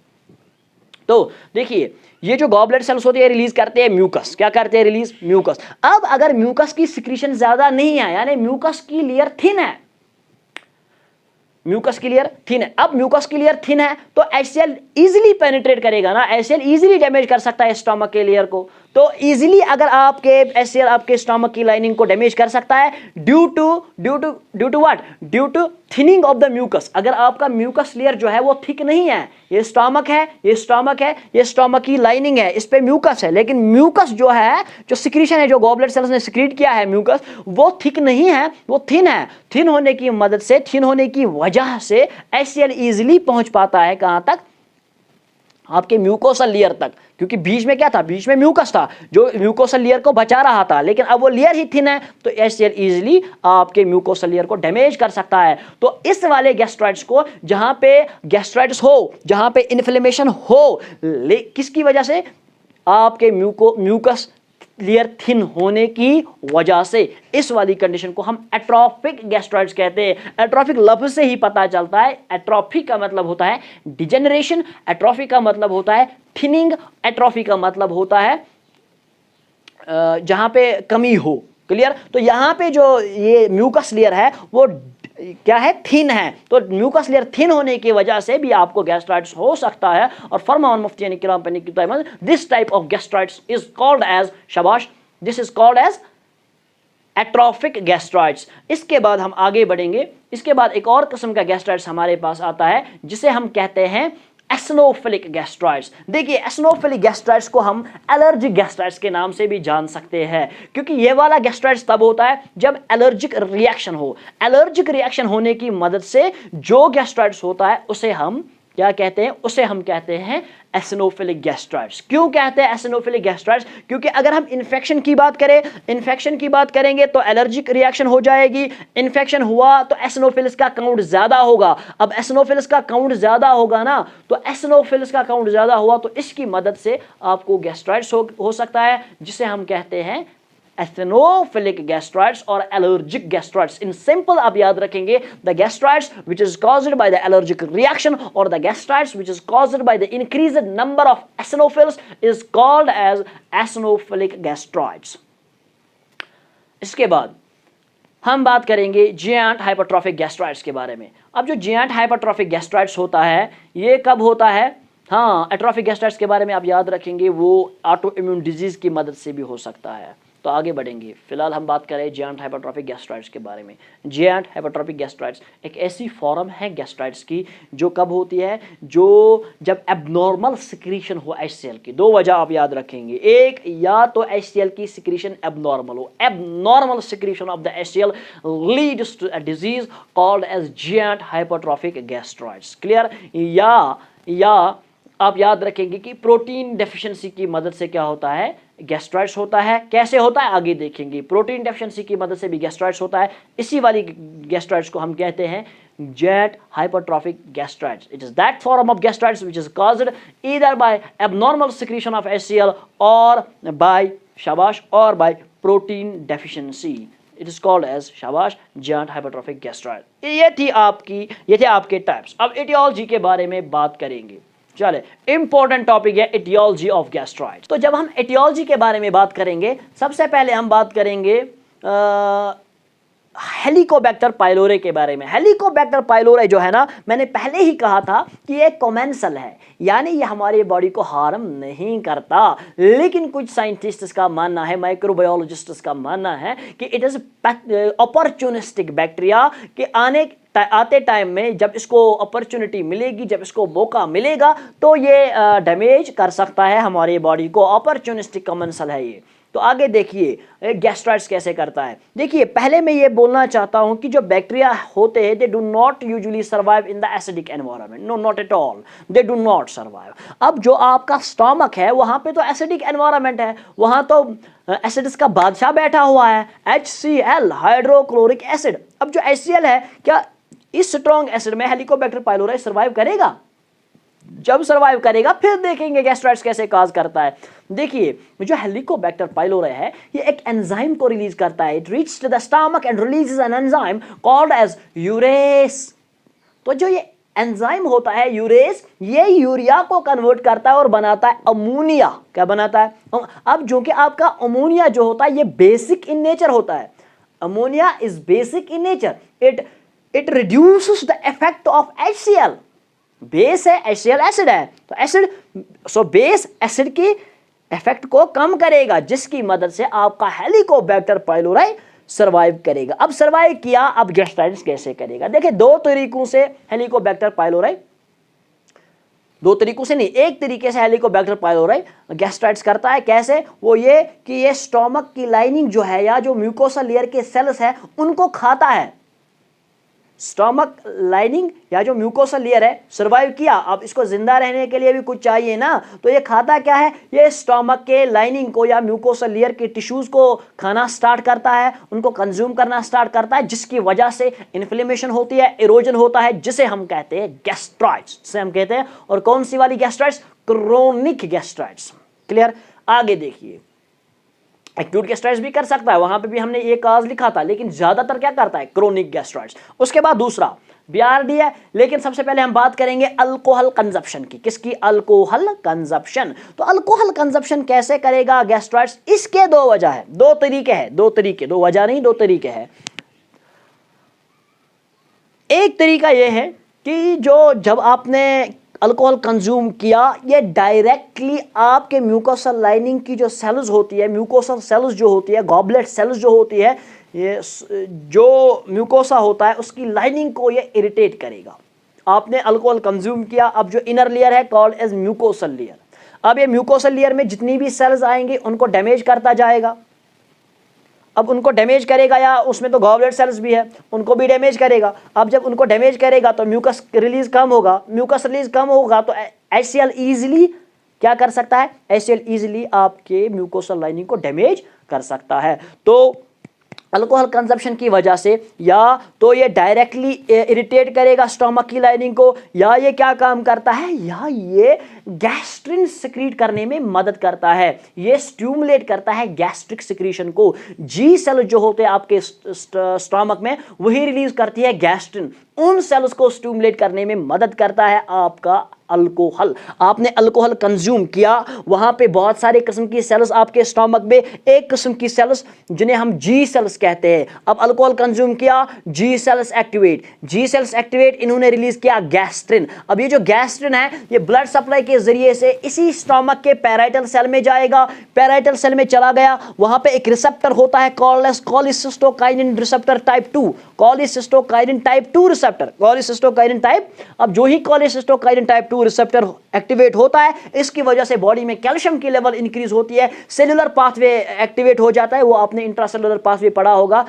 Speaker 1: तो देखिए, ये जो गॉबलेट सेल्स होते हैं रिलीज करते हैं म्यूकस। क्या करते हैं? Release mucus. अब अगर म्यूकस की सिक्रीशन ज्यादा नहीं है, यानी म्यूकस की लेयर थिन है, म्यूकस की लेयर थिन है, अब म्यूकस की लेयर थिन है तो एचसीएल इजीली पेनिट्रेट करेगा ना, एचसीएल इजीली डैमेज कर सकता है स्टमक के लेयर को। तो इजीली अगर आपके एचसीएल आपके स्टमक की लाइनिंग को डैमेज कर सकता है due to what? Due to thinning of the mucus. अगर आपका म्यूकस लेयर जो है वो थिक नहीं है, ये स्टमक है, ये स्टमक की लाइनिंग है, इस पे म्यूकस है, लेकिन म्यूकस जो है, जो सिक्रीशन है, जो गॉबलेट सेल्स ने सिक्रीट किया है म्यूकस, वो थिक नहीं है, वो थिन है। थिन होने की मदद से, थिन होने की वजह से एचसीएल इजीली पहुंच पाता है कहां तक? आपके म्यूकोसल लेयर तक, क्योंकि बीच में क्या था? बीच में म्यूकस था जो म्यूकोसल लेयर को बचा रहा था, लेकिन अब वो लेयर ही थिन है तो एचसीएल इजीली आपके म्यूकोसल लेयर को डैमेज कर सकता है। तो इस वाले गैस्ट्राइटिस को, जहां पे गैस्ट्राइटिस हो, जहां पे इन्फ्लेमेशन हो, किसकी वजह से? आपके म्यूकस लेयर थिन होने की वजह से। इस वाली कंडीशन को हम एट्रोफिक गैस्ट्राइटिस कहते हैं। एट्रोफिक लफ्ज से ही पता चलता है, एट्रोफी का मतलब होता है डिजेनरेशन, एट्रोफी का मतलब होता है थिनिंग, एट्रोफी का मतलब होता है जहां पे कमी हो। क्लियर? तो यहां पे जो ये म्यूकस लेयर है वो क्या है? थिन है। तो म्यूकस लेयर थिन होने की वजह से भी आपको गैस्ट्राइटिस हो सकता है। और फरमान मुफ्ती यानी किराम पन्नी की ताइमन, this type of gastritis is called as, शाबाश, this is called as atrophic gastritis. इसके बाद हम आगे बढ़ेंगे। इसके बाद एक और किस्म का गैस्ट्राइटिस हमारे पास आता है जिसे हम कहते हैं एसिनोफिलिक गैस्ट्राइटिस। देखिए, एसिनोफिलिक गैस्ट्राइटिस को हम एलर्जिक गैस्ट्राइटिस के नाम से भी जान सकते हैं, क्योंकि ये वाला गैस्ट्राइटिस तब होता है जब एलर्जिक रिएक्शन हो। एलर्जिक रिएक्शन होने की मदद से जो गैस्ट्राइटिस होता है उसे हम क्या कहते हैं? उसे हम कहते हैं एसिनोफिलिक गैस्ट्राइटिस। क्यों कहते हैं एसिनोफिलिक गैस्ट्राइटिस? क्योंकि अगर हम इन्फेक्शन की बात करेंगे तो एलर्जिक रिएक्शन हो जाएगी। इन्फेक्शन हुआ तो एसिनोफिलिस का काउंट ज्यादा होगा। अब एसिनोफिलिस का काउंट ज्यादा होगा ना, तो एसिनोफिलिस का काउंट ज्यादा हुआ तो इसकी मदद से आपको गैस्ट्राइटिस हो सकता है, जिसे हम कहते हैं एसिनोफिलिक गैस्ट्राइटिस और एलर्जिक गैस्ट्राइटिस। इन सिंपल आप याद रखेंगे, the gastritis which is caused by the allergic reaction और the gastritis which is caused by the increased number of eosinophils is called as eosinophilic gastritis. इसके बाद हम बात करेंगे जियांट हाइपरट्रॉफिक गैस्ट्राइटिस के बारे में। अब जो जियांट हाइपरट्रॉफिक गैस्ट्राइटिस होता है, ये कब होता है? हाँ, एट्रोफिक गैस्ट्राइटिस के बारे में आप याद रखेंगे, वो ऑटो इम्यून डिजीज की मदद से भी हो सकता है। तो आगे बढ़ेंगे। फिलहाल हम बात करें जियांट हाइपरट्रॉफिक गैस्ट्राइटिस के बारे में। जियांट हाइपरट्रॉफिक गैस्ट्राइटिस एक ऐसी फॉर्म है गैस्ट्राइटिस की जो कब होती है? जो जब एबनॉर्मल सिक्रीशन हो एचसीएल की। दो वजह आप याद रखेंगे, एक या तो एचसीएल की सिक्रीशन एबनॉर्मल हो, abnormal secretion of the HCL leads to a disease called as giant hypertrophic gastritis. Clear? या आप याद रखेंगे कि प्रोटीन डेफिशिएंसी की मदद से क्या होता है? गैस्ट्राइटिस होता है। कैसे होता है आगे देखेंगे। प्रोटीन डेफिशिएंसी की मदद से भी गैस्ट्राइटिस होता है। इसी वाली गैस्ट्राइटिस को हम कहते हैं giant hypertrophic gastritis. It is that form of gastritis which is caused either by abnormal secretion of HCL और बाय, शाबाश, और by protein deficiency, it is called as शाबाश जायंट हाइपरट्रोफिक गैस्ट्राइड। ये थे आपके टाइप्स। अब एटियोलॉजी के बारे में बात करेंगे। चले, इंपॉर्टेंट टॉपिक है एटियोलॉजी ऑफ गैस्ट्राइड। तो जब हम एटियोलॉजी के बारे में बात करेंगे, सबसे पहले हम बात करेंगे हेलिकोबैक्टर पाइलोरी के बारे में। हेलिकोबैक्टर पाइलोरी जो है ना, मैंने पहले ही कहा था कि ये कॉमेंसल है, यानी ये हमारी बॉडी को हार्म नहीं करता। लेकिन कुछ साइंटिस्ट्स का मानना है, माइक्रोबायोलॉजिस्ट्स का मानना है कि इट इज अपॉर्चुनिस्टिक बैक्टीरिया के आते टाइम में जब इसको अपॉर्चुनिटी मिलेगी, जब इसको मौका मिलेगा, तो ये डैमेज कर सकता है हमारी बॉडी को। अपॉर्चुनिस्टिक कॉमेंसल है ये। तो आगे देखिए गैस्ट्राइड्स कैसे करता है। देखिए, पहले मैं ये बोलना चाहता हूं कि जो बैक्टीरिया होते हैं, they do not usually survive in the acidic environment, no not at all, they do not survive. अब जो आपका स्टमक है, वहां पे तो एसिडिक एनवायरनमेंट है, वहां तो एसिड्स का बादशाह बैठा हुआ है, HCl, हाइड्रोक्लोरिक एसिड। अब जो HCl है, क्या इस स्ट्रॉन्ग एसिड में हेलिकोबैक्टर पाइलोरी सर्वाइव करेगा? जब सर्वाइव करेगा फिर देखेंगे गैस्ट्राइड्स कैसे काज करता है। देखिए, जो हेलिकोबैक्टर पाइलोरी है, ये एक एंजाइम को रिलीज करता है। It reach to the stomach and releases an enzyme called as urease. तो जो ये एंजाइम होता है यूरेस, ये यूरिया को कन्वर्ट करता है और बनाता है अमोनिया। क्या बनाता है? अब जो कि आपका अमोनिया जो होता है, ये बेसिक इन नेचर होता है। Ammonia is basic in nature. It reduces the effect of HCl। Base है, HCl एसिड है, तो एसिड बेस एसिड की इफेक्ट को कम करेगा, जिसकी मदद से आपका हेलिकोबैक्टर पाइलोरी सर्वाइव करेगा। अब सर्वाइव किया, अब गैस्ट्राइड्स कैसे करेगा? देखिए, दो तरीकों से हेलिकोबैक्टर पाइलोरी, दो तरीकों से नहीं, एक तरीके से हेलिकोबैक्टर पाइलोरी गैस्ट्राइड्स करता है। कैसे? वो ये कि ये स्टमक की लाइनिंग जो है, या जो म्यूकोसा लेयर के सेल्स है, उनको खाता है। स्टमक लाइनिंग या जो म्यूकोसा लेयर है, सर्वाइव किया, अब इसको जिंदा रहने के लिए भी कुछ चाहिए ना, तो ये खाता क्या है? ये स्टमक के लाइनिंग को या म्यूकोसा लेयर के टिश्यूज को खाना स्टार्ट करता है, उनको कंज्यूम करना स्टार्ट करता है, जिसकी वजह से इन्फ्लेमेशन होती है, इरोजन होता है, जिसे हम कहते हैं गैस्ट्राइड्स, जिसे हम कहते हैं। और कौन सी वाली गैस्ट्राइड्स? क्रोनिक गैस्ट्राइड्स। क्लियर? आगे देखिए, एक्यूट गैस्ट्राइटिस भी कर सकता है, वहां पे भी हमने ये काज लिखा था, लेकिन ज्यादातर क्या करता है? Chronic gastritis. उसके बाद दूसरा BRD है, लेकिन सबसे पहले हम बात करेंगे अल्कोहल कंजप्शन की। किसकी? Alcohol consumption. तो अल्कोहल कंजप्शन कैसे करेगा गैस्ट्राइटिस? इसके दो वजह है, दो तरीके हैं, दो वजह नहीं, दो तरीके हैं। एक तरीका यह है कि जब आपने अल्कोहल कंज्यूम किया, ये डायरेक्टली आपके म्यूकोसल लाइनिंग की जो सेल्स होती है, म्यूकोसल सेल्स जो होती है, गॉबलेट सेल्स जो होती है, ये जो म्यूकोसा होता है, उसकी लाइनिंग को ये इरिटेट करेगा। आपने अल्कोहल कंज्यूम किया, अब जो इनर लेयर है कॉल्ड एज म्यूकोसल लेयर, अब ये म्यूकोसल लेयर में जितनी भी सेल्स आएंगी उनको डैमेज करता जाएगा। अब उनको डैमेज करेगा, या उसमें तो गॉबलेट सेल्स भी है, उनको भी डैमेज करेगा। अब जब उनको डैमेज करेगा तो म्यूकस रिलीज कम होगा, म्यूकस रिलीज कम होगा तो HCl इजीली क्या कर सकता है? HCl इजीली आपके म्यूकोसल लाइनिंग को डैमेज कर सकता है। तो अल्कोहल कंजप्शन की वजह से या तो ये डायरेक्टली इरिटेट करेगा स्टमक की लाइनिंग को, या ये क्या काम करता है? या ये गैस्ट्रिन सिक्रीट करने में मदद करता है, ये स्टिमुलेट करता है गैस्ट्रिक सिक्रीशन को। G सेल जो होते हैं आपके स्टमक में, वही रिलीज करती है गैस्ट्रिन, उन सेल्स को स्टिमुलेट करने में मदद करता है आपका अल्कोहल। आपने अल्कोहल कंज्यूम किया, वहां पे बहुत सारे किस्म की सेल्स आपके स्टमक में, एक किस्म की सेल्स जिन्हें हम G सेल्स कहते हैं। अब अल्कोहल कंज्यूम किया, G सेल्स एक्टिवेट, इन्होंने रिलीज किया गैस्ट्रिन। अब ये जो गैस्ट्रिन है, ये ब्लड सप्लाई के जरिए से इसी स्टमक के पैराइटल सेल में जाएगा। पैराइटल सेल में चला गया, वहां पे एक रिसेप्टर होता है cholecystokinin receptor type 2, cholecystokinin type 2 receptor, cholecystokinin type. अब जो ही कॉलिसिस्टोकाइनिन टाइप 2 रिसेप्टर एक्टिवेट होता है, इसकी वजह से बॉडी में कैल्शियम की लेवल इंक्रीज होती है, सेलुलर पाथवे एक्टिवेट हो जाता है। वो आपने इंट्रासेलुलर पाथवे पढ़ा होगा,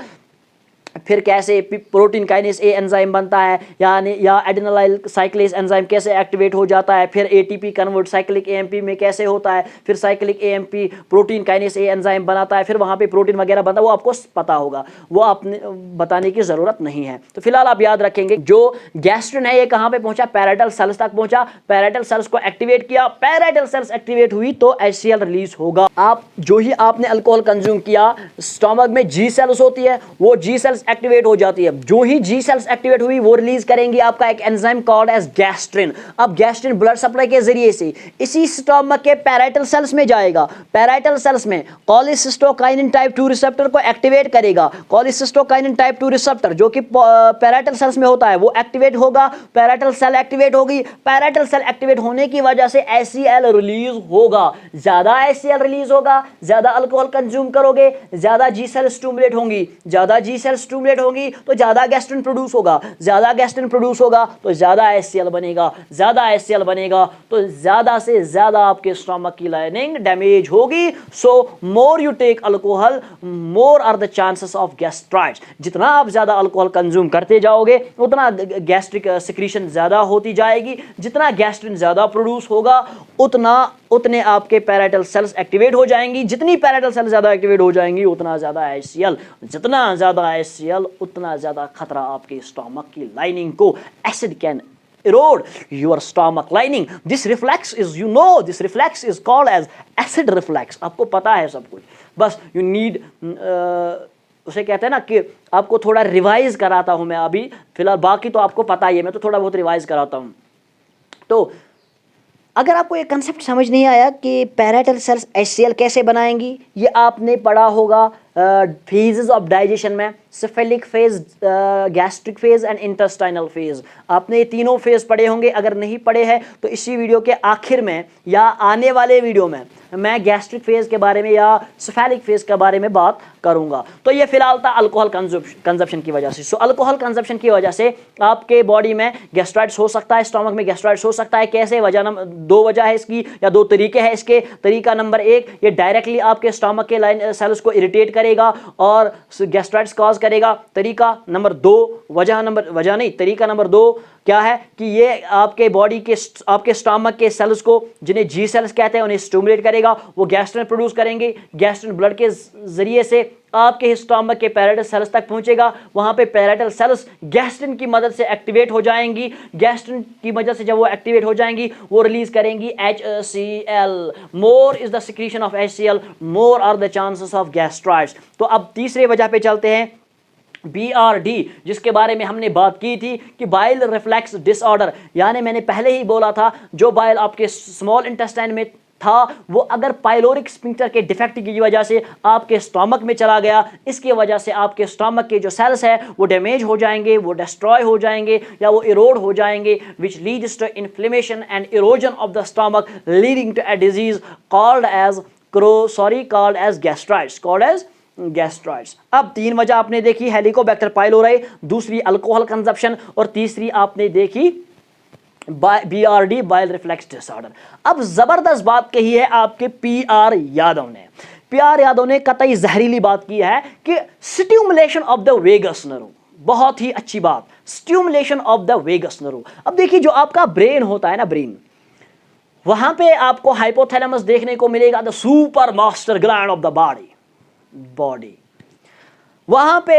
Speaker 1: फिर कैसे प्रोटीन काइनेस ए एंजाइम बनता है, यानी या एडेनिलाइल साइक्लेज एंजाइम कैसे एक्टिवेट हो जाता है, फिर एटीपी कन्वर्ट साइक्लिक एएमपी में कैसे होता है, फिर साइक्लिक एएमपी प्रोटीन काइनेस ए एंजाइम बनाता है, फिर वहाँ पे प्रोटीन वगैरह बनता है, वो आपको पता होगा, वो आपने बताने की ज़रूरत नहीं है। तो फिलहाल आप याद रखेंगे जो गैस्ट्रिन है ये कहाँ पे पहुँचा, पैराइटल सेल्स तक पहुँचा, पैराइटल सेल्स को एक्टिवेट किया, पैराइटल सेल्स एक्टिवेट हुई तो HCl रिलीज होगा। आप जो ही आपने अल्कोहल कंज्यूम किया, स्टमक में जी सेल्स होती है, वो जी सेल्स एक्टिवेट हो जाती है, जो ही जी सेल्स एक्टिवेट हुई वो रिलीज करेंगी आपका एक एंजाइम कॉल्ड एज गैस्ट्रिन। अब गैस्ट्रिन ब्लड सप्लाई के जरिए से इसी स्टमक के पैराइटल सेल्स में जाएगा, पैराइटल सेल्स में कोलिसिस्टोकाइनिन टाइप 2 रिसेप्टर को एक्टिवेट करेगा, कोलिसिस्टोकाइनिन टाइप 2 रिसेप्टर जो कि पैराइटल सेल्स में होता है वो एक्टिवेट होगा, पैराइटल सेल एक्टिवेट होगी, पैराइटल सेल एक्टिवेट होने की वजह से HCl रिलीज होगा, ज्यादा HCl रिलीज होगा, ज्यादा अल्कोहल कंज्यूम करोगे ज्यादा जी सेल स्टिमुलेट होंगी, ज्यादा जी सेल स्टिमुलेट होगी तो ज्यादा गैस्ट्रिन प्रोड्यूस होगा, ज्यादा गैस्ट्रिन प्रोड्यूस होगा तो ज्यादा HCl बनेगा, ज्यादा HCl बनेगा तो ज्यादा से ज्यादा आपके स्टमक की लाइनिंग डैमेज होगी। So more you take alcohol more are the chances of gastritis. जितना आप ज्यादा अल्कोहल कंज्यूम करते जाओगे उतना गैस्ट्रिक सिक्रीशन ज्यादा होती जाएगी, जितना गैस्ट्रिन ज्यादा प्रोड्यूस होगा उतने आपके पैराइटल सेल्स एक्टिवेट हो जाएंगी, जितनी पैराइटल सेल्स ज्यादा एक्टिवेट हो जाएंगी उतना ज्यादा HCl, जितना ज्यादा HCl उतना ज्यादा खतरा आपके स्टमक की लाइनिंग को, acid can erode your stomach lining. This reflex is, you know, this reflex is called as acid reflex. आपको पता है सब कुछ, बस you need उसे कहते हैं ना कि आपको थोड़ा रिवाइज कराता हूं मैं अभी, फिलहाल बाकी तो आपको पता ही है, मैं तो थोड़ा बहुत रिवाइज कराता हूं। तो अगर आपको ये कंसेप्ट समझ नहीं आया कि पैराइटल सेल्स HCl कैसे बनाएंगी, ये आपने पढ़ा होगा फेजेस ऑफ डाइजेशन में, cephalic phase, gastric phase and intestinal phase, आपने ये तीनों फेज पढ़े होंगे। अगर नहीं पढ़े हैं तो इसी वीडियो के आखिर में या आने वाले वीडियो में मैं गैस्ट्रिक फेज के बारे में या सेफेलिक फेज के बारे में बात करूंगा। तो ये फिलहाल था अल्कोहल कंजप्शन की वजह से। सो अल्कोहल कंजप्शन की वजह से आपके बॉडी में गैस्ट्राइटिस हो सकता है, स्टमक में गैस्ट्राइटिस हो सकता है। कैसे? दो वजह है इसकी या दो तरीके हैं इसके। तरीका नंबर एक, ये डायरेक्टली आपके स्टमक के लाइन सेल्स को इरिटेट करेगा और गैस्ट्राइटिस कॉज करेगा। तरीका नंबर दो, तरीका नंबर दो क्या है कि ये आपके बॉडी के आपके स्टमक के सेल्स को, जिन्हें जी सेल्स कहते हैं, उन्हें स्टिमुलेट करेगा, वो गैस्ट्रिन प्रोड्यूस करेंगे। गैस्ट्रिन ब्लड के जरिए से आपके स्टमक के पैराइटल सेल्स तक पहुंचेगा, वहां पे पैराइटल सेल्स गैस्ट्रिन की मदद से एक्टिवेट हो जाएंगी। गैस्ट्रिन की मदद से जब वो एक्टिवेट हो जाएंगी वो रिलीज करेंगी HCl। More is the secretion of HCl, more are the chances of gastritis. तो अब तीसरे वजह पे चलते हैं, BRD, जिसके बारे में हमने बात की थी कि बाइल रिफ्लेक्स डिसऑर्डर, यानी मैंने पहले ही बोला था जो बाइल आपके स्मॉल इंटेस्टाइन में था वो अगर पाइलोरिक स्फिंक्टर के डिफेक्ट की वजह से आपके स्टमक में चला गया, इसकी वजह से आपके स्टमक के जो सेल्स है वो डैमेज हो जाएंगे, वो डिस्ट्रॉय हो जाएंगे या वो इरोड हो जाएंगे, which leads to inflammation and erosion of the stomach leading to a disease called as gastritis. अब तीन वजह आपने देखी, हेलिकोबैक्टर पाइलोराई, दूसरी अल्कोहल कंजप्शन और तीसरी आपने देखी BRD, बाइल रिफ्लेक्स डिसऑर्डर। अब जबरदस्त बात कही है आपके PR यादव ने कतई जहरीली बात की है कि stimulation of the vagus nerve, बहुत ही अच्छी बात, stimulation of the vagus nerve. अब देखिए जो आपका ब्रेन होता है ना, ब्रेन, वहां पे आपको हाइपोथैलेमस देखने को मिलेगा, the super master gland of the body. वहां पे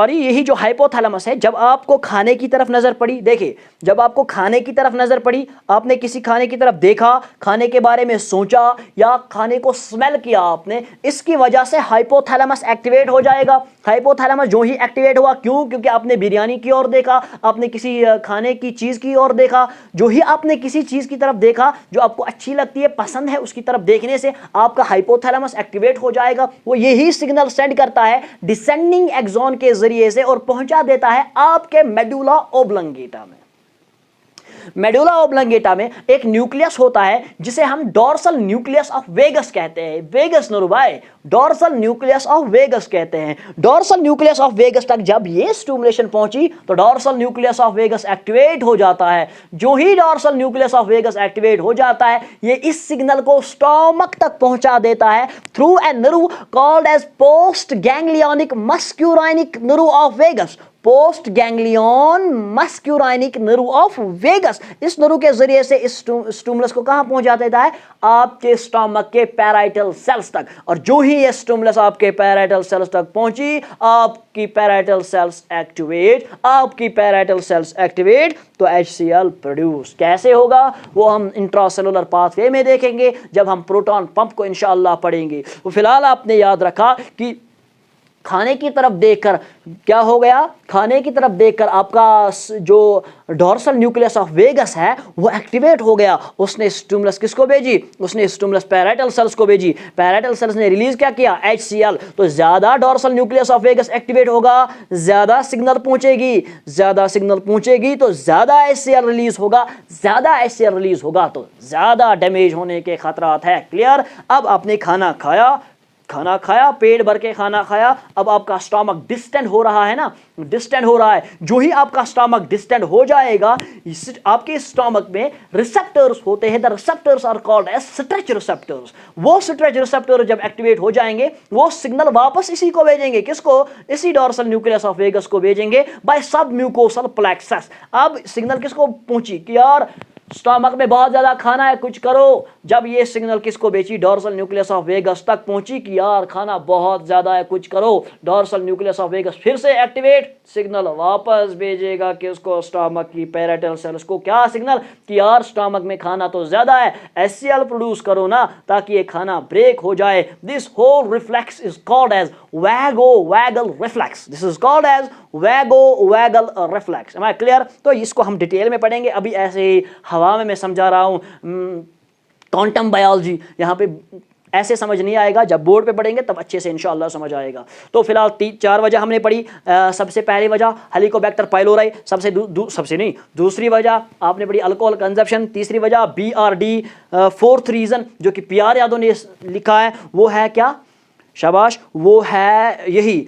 Speaker 1: यही जो हाइपोथैलेमस है, जब आपको खाने की तरफ नजर पड़ी, देखिए जब आपको खाने की तरफ नजर पड़ी, आपने किसी खाने की तरफ देखा, खाने के बारे में सोचा या खाने को स्मेल किया आपने, इसकी वजह से हाइपोथैलेमस एक्टिवेट हो जाएगा। हाइपोथैलेमस जो ही एक्टिवेट हुआ, क्यों? क्योंकि आपने बिरयानी की ओर देखा, आपने किसी खाने की चीज की ओर देखा। जो ही आपने किसी चीज की तरफ देखा जो आपको अच्छी लगती है, पसंद है, उसकी तरफ देखने से आपका हाइपोथैलेमस एक्टिवेट हो जाएगा। वो यही सिग्नल सेंड करता है डिसेंडिंग एक्सॉन के जरिए से और पहुंचा देता है आपके मेडुला ओब्लंगेटा में। मेडुला ऑब्लंगेटा में एक न्यूक्लियस होता है जिसे हम डोर्सल न्यूक्लियस ऑफ वेगस कहते हैं। वेगस नर्व भाई, डोर्सल न्यूक्लियस ऑफ वेगस कहते हैं। डोर्सल न्यूक्लियस ऑफ वेगस तक जब ये स्टिमुलेशन पहुंची तो dorsal nucleus of vagus activate हो जाता है। जो ही dorsal nucleus of vagus activate हो जाता है, ये इस सिग्नल को स्टोमक तक पहुंचा देता है through a nerve called as post ganglionic muscarinic nerve of vagus. Post ganglion muscarinic nerve of vagus, इस नर्व के जरिए से इस स्टिमुलस को कहां पहुंचा देता है? आपके स्टमक के पैराइटल सेल्स तक। और जो ही ये स्टिमुलस आपके पैराइटल सेल्स तक पहुंची, आपकी पैराइटल सेल्स एक्टिवेट, आपकी पैराइटल सेल्स एक्टिवेट तो HCl प्रोड्यूस कैसे होगा वो हम इंट्रासेलुलर पाथवे में देखेंगे जब हम प्रोटॉन पंप को इंशाअल्लाह पढ़ेंगे। तो फिलहाल आपने याद रखा कि खाने की तरफ देखकर क्या हो गया, खाने की तरफ देखकर आपका जो डोर्सल न्यूक्लियस ऑफ वेगस है वो एक्टिवेट हो गया। उसने स्टिमुलस किसको भेजी? उसने स्टिमुलस पैराइटल सेल्स को भेजी। पैराइटल सेल्स ने रिलीज क्या किया? HCl। तो ज्यादा dorsal nucleus of vagus activate होगा, ज्यादा सिग्नल पहुंचेगी, ज्यादा सिग्नल पहुंचेगी तो ज्यादा HCl रिलीज होगा, ज्यादा HCl रिलीज होगा तो ज्यादा डैमेज होने के खतरात है। क्लियर? अब आपने खाना खाया, पेट भर के खाना खाया, अब आपका स्टमक डिस्टेंड हो रहा है ना, डिस्टेंड हो रहा है। जो ही आपका स्टमक डिस्टेंड हो जाएगा, आपके स्टमक में रिसेप्टर्स होते हैं, the receptors are called as stretch receptors. वो स्ट्रेच रिसेप्टर जब एक्टिवेट हो जाएंगे, वो सिग्नल वापस इसी को भेजेंगे, किसको? इसी डोर्सल न्यूक्लियस ऑफ वेगस को भेजेंगे बाय सब म्यूकोसल प्लेक्सस। अब सिग्नल किसको पहुंची कि यार स्टमक में बहुत ज्यादा खाना है, कुछ करो। जब ये सिग्नल किसको भेजी? डोर्सल न्यूक्लियस ऑफ वेगस तक पहुंची कि यार खाना बहुत ज्यादा है, कुछ करो। डोर्सल न्यूक्लियस ऑफ वेगस फिर से एक्टिवेट, सिग्नल वापस भेजेगा कि उसको स्टमक की पैराइटल सेल्स को क्या सिग्नल कि यार स्टमक में खाना तो ज्यादा है, HCl प्रोड्यूस करो ना ताकि ये खाना ब्रेक हो जाए। This whole reflex is called as vagovagal reflex. This is called as vagovagal reflex. Am I clear? तो इसको हम डिटेल में पढ़ेंगे, अभी ऐसे ही हवा में मैं समझा रहा हूं। क्वांटम बायोलॉजी यहाँ पे ऐसे समझ नहीं आएगा, जब बोर्ड पे पढ़ेंगे तब अच्छे से इंशाअल्लाह समझ आएगा। तो फिलहाल 4 वजह हमने पढ़ी। सबसे पहली वजह हेलिकोबैक्टर पाइलोराई, दूसरी वजह आपने पढ़ी अल्कोहल कंजप्शन, तीसरी वजह BRD, फोर्थ रीजन जो कि PR यादव ने लिखा है वो है क्या? शाबाश, वो है यही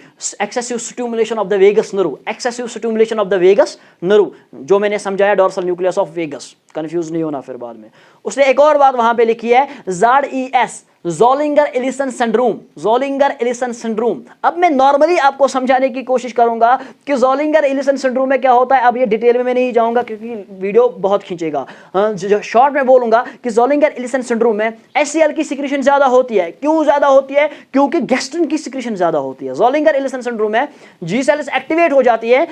Speaker 1: excessive stimulation of the vagus nerve. Excessive stimulation of the vagus nerve जो मैंने समझाया, dorsal nucleus of vagus, confuse नहीं होना फिर बाद में। उसने एक और बात वहां पे लिखी है, ZES Zollinger Allison syndrome. Zollinger Allison syndrome, अब मैं नॉर्मली आपको समझाने की कोशिश करूंगा कि ज़ोलिंगर एलिसन सिंड्रोम में क्या होता है। अब ये डिटेल में मैं नहीं जाऊंगा क्योंकि वीडियो बहुत खींचेगा, शॉर्ट में बोलूंगा कि ज़ोलिंगर एलिसन सिंड्रोम में HCl की सिक्रीशन ज्यादा होती है। क्यों ज्यादा होती है? क्योंकि गैस्ट्रिन की सिक्रीशन ज्यादा होती है। ज़ोलिंगर एलिसन सिंड्रोम में G सेल्स एक्टिवेट हो जाती है,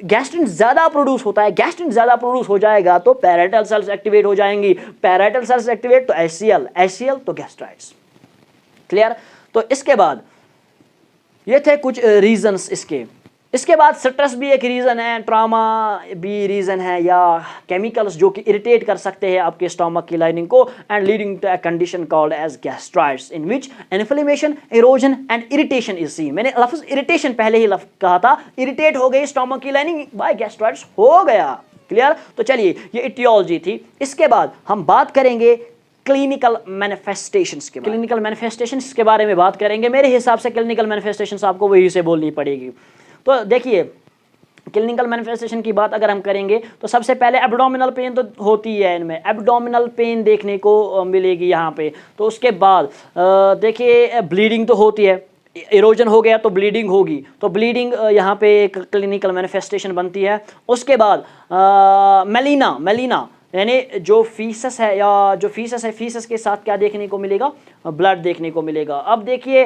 Speaker 1: गैस्ट्रिन ज्यादा प्रोड्यूस होता है। गैस्ट्रिन ज्यादा प्रोड्यूस हो जाएगा तो पैराइटल सेल्स एक्टिवेट हो जाएंगी, पैराइटल सेल्स एक्टिवेट तो HCl तो गैस्ट्राइड्स। क्लियर? तो इसके बाद ये थे कुछ रीजंस इसके बाद स्ट्रेस भी एक रीजन है, ट्रॉमा भी रीजन है, या केमिकल्स जो कि इरिटेट कर सकते हैं आपके स्टमक की लाइनिंग को and leading to a condition called as gastritis in which inflammation, erosion and irritation is seen. मैंने लफ्ज इरिटेशन पहले ही कहा था, इरिटेट हो गई स्टमक की लाइनिंग बाय गैस्ट्राइटिस हो गया। क्लियर? तो चलिए ये इटियोलॉजी थी। इसके बाद हम बात करेंगे क्लिनिकल मैनिफेस्टेशंस के बारे में। क्लिनिकल मैनिफेस्टेशंस के बारे में बात करेंगे। मेरे हिसाब से क्लिनिकल मैनिफेस्टेशंस आपको वही से बोलनी पड़ेगी। तो देखिए क्लिनिकल मैनिफेस्टेशन की बात अगर हम करेंगे तो सबसे पहले एब्डोमिनल पेन तो होती है, इनमें एब्डोमिनल पेन देखने को मिलेगी यहाँ पे। तो उसके बाद देखिए ब्लीडिंग तो होती है, इरोजन हो गया तो ब्लीडिंग होगी, तो ब्लीडिंग यहाँ पे एक क्लिनिकल मैनिफेस्टेशन बनती है। उसके बाद मेलिना यानी जो फीसस है, या जो फीसस है, फीसस के साथ क्या देखने को मिलेगा? ब्लड देखने को मिलेगा। अब देखिए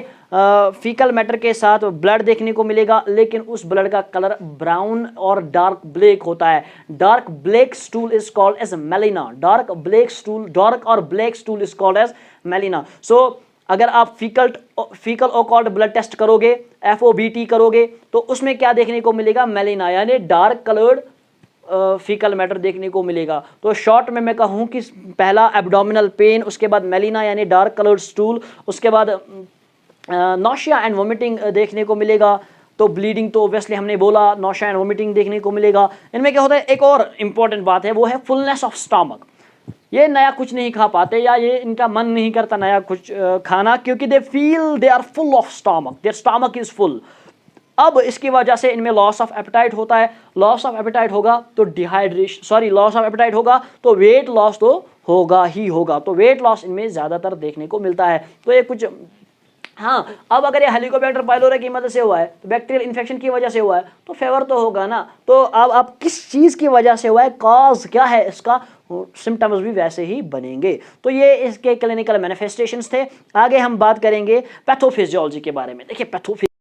Speaker 1: फीकल मैटर के साथ ब्लड देखने को मिलेगा, लेकिन उस ब्लड का कलर ब्राउन और डार्क ब्लैक होता है। Dark black stool is called as melena. Dark और black stool is called as melena. So अगर आप फीकल ओकल्ट ब्लड टेस्ट करोगे, FOBT करोगे, तो उसमें क्या देखने को मिलेगा? मेलिना यानी डार्क कलर्ड फीकल मैटर देखने को मिलेगा। तो शॉर्ट में मैं कहूँ कि पहला एब्डोमिनल पेन, उसके बाद मेलिना यानी डार्क कलर्ड स्टूल, उसके बाद नॉशिया एंड वोमिटिंग देखने को मिलेगा। तो ब्लीडिंग तो ऑब्वियसली हमने बोला, नौशा एंड वोमिटिंग देखने को मिलेगा। इनमें क्या होता है, एक और इंपॉर्टेंट बात है, वो है फुलनेस ऑफ स्टमक। ये नया कुछ नहीं खा पाते या ये इनका मन नहीं करता नया कुछ खाना, क्योंकि they feel they are full of stomach, their stomach is full. अब इसकी वजह से इनमें लॉस ऑफ एपेटाइट होता है। लॉस ऑफ एपेटाइट होगा तो लॉस ऑफ एपेटाइट होगा तो वेट लॉस तो होगा ही होगा। तो वेट लॉस इनमें ज़्यादातर देखने को मिलता है। तो ये कुछ, हाँ, अब अगर ये हेलिकोबैक्टर पाइलोरा की मदद से हुआ है, तो बैक्टीरियल इन्फेक्शन की वजह से हुआ है, तो फेवर तो होगा ना। तो अब आप किस चीज़ की वजह से हुआ है, कॉज क्या है इसका, सिम्टम्स भी वैसे ही बनेंगे। तो ये इसके क्लिनिकल मैनिफेस्टेशंस थे। आगे हम बात करेंगे पैथोफिजियोलॉजी के बारे में। देखिए पैथोफिजियोलॉजी